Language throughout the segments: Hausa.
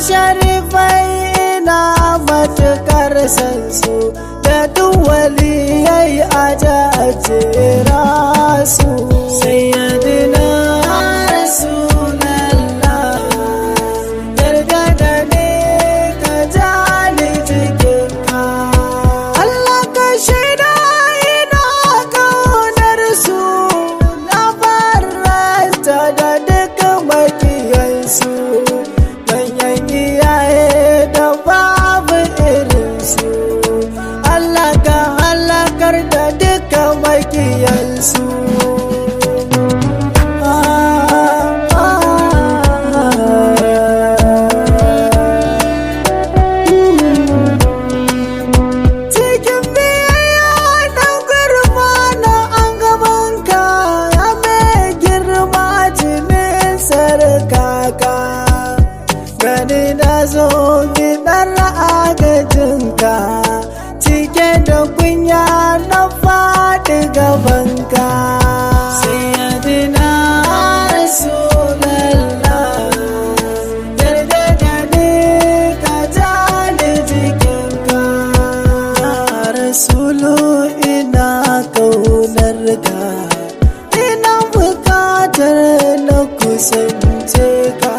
sharifai ina matukar san su, da duk waliyai a jajjera su. Sayyidina Rasulallah, yarda da ni ka jani jikinka. Allah ka shaida ina kaunar su, na faranta da dukkan makiyansu, manyan iyaye da babu irinsu. Allah ka halakar da dukkan makiyansu. Cikin biyayya na girma na an gabanka, ya mai girma jinin sarkaka. Gani na zo gidan agajinka, cike da kunya na faɗi gabanka. Sayyidina Rasulallah, yarda da ni ka jani jikinka. Rasulu ina ƙaunarka, ina buƙatar na kusance ka.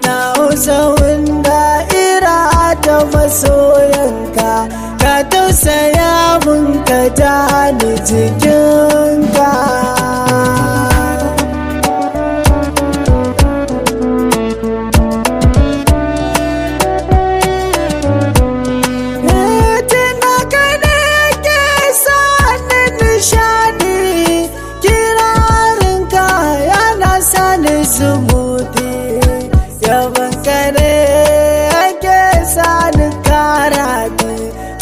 Na hausa wanda ira da masoyanka, ka tausaya mun ka jani jikinka. Tuna ka ne ke sani nishadi, kirarinka yana sani zumuɗi. Yaban ka ne ake sani karadi,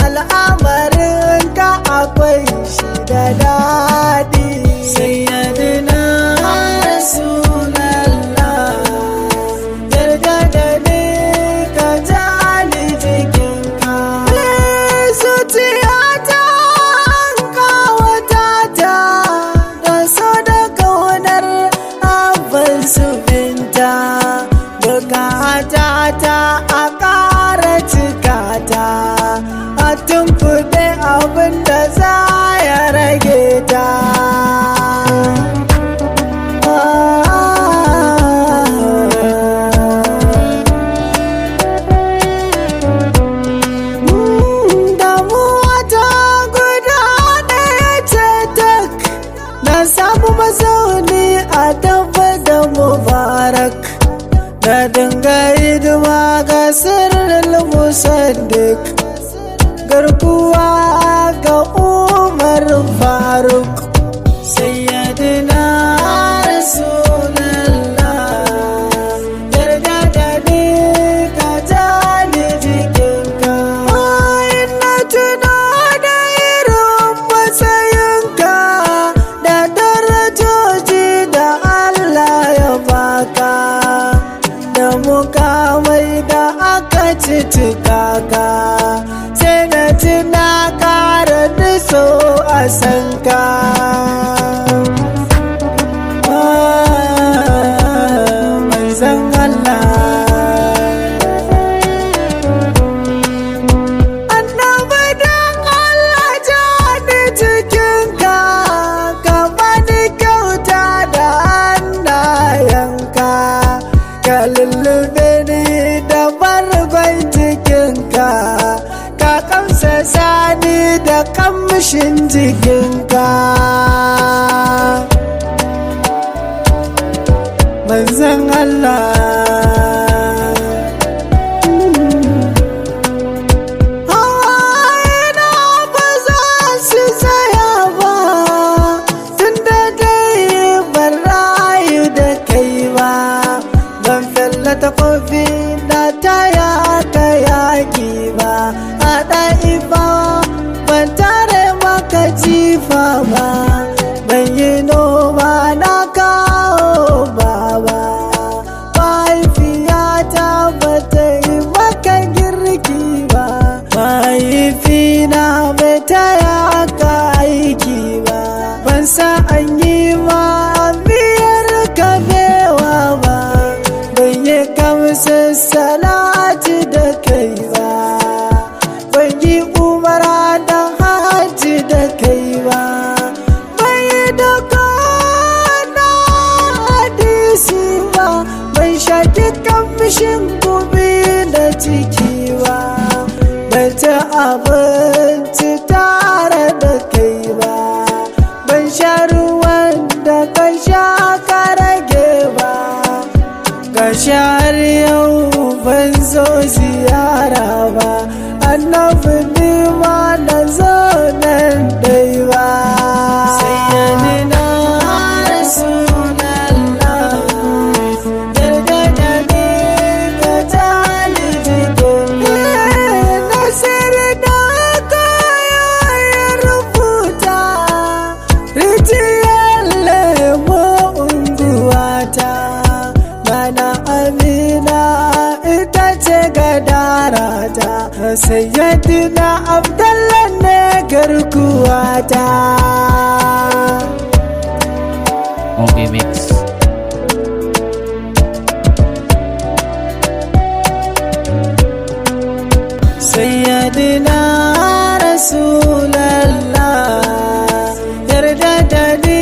al'amarinka akwai shi da daɗi. Sayyidina Rasulallah, yarda da ni ka jani jikinka. Zuciyata an kawata ta, da so da kaunar abin su binta. Bukata ta a ƙara cikata, a tumfuɗe abin da za ya rage ta. Damuwa ta guda ɗaya ce tak, na samu mazauni a dabba da mubarak. Na dinga hidima ga sirrin musaddik, garkuwa ga Umar Faruk. Sayyidina Rasulallah, yarda da ni ka jani jikinka. Ina tuna da irin matsayinka, da darajoji da Allah ya baka, da mukamai da aka cicika ka. Sai na tuna ƙara niso a sanka. Manzon Allah, annabi dan Allah jani jikinka, ka bani kyauta da hannayenka, ka lullube ni da bargon jikinka, ka kamsa sani da kamshin jikinka. Manzon Allah, hawayena ba za su tsaya ba, tunda dai ban rayu da kai ba. Ban fallata kofi na taya ka yaƙi ba, a ɗa'ifa ban tare maka jifa ba, ban yi noma na kawo ba. Mahaifiyata ba ta yi maka girki ba, mahaifina bai taya ka aiki ba, ban sa an yi ma miyar kabewa ba, ban yi kamsa sala abinci tare da kai ba, ban sha ruwan da ka sha ka rage ba, ga har yau ban zo ziyara ba, annabi ni ma na zo nan dai ba. Sayyidina Rasulallah, yarda da ni ka tali jikin Nasiri da kaya rubuta, rijiyar lemo unguwata, Nana Amina ita ce gadarata, Sayyidina Abdallah ne garkuwata. Okay, mix. Sayyidina Rasulallah, yarda da ni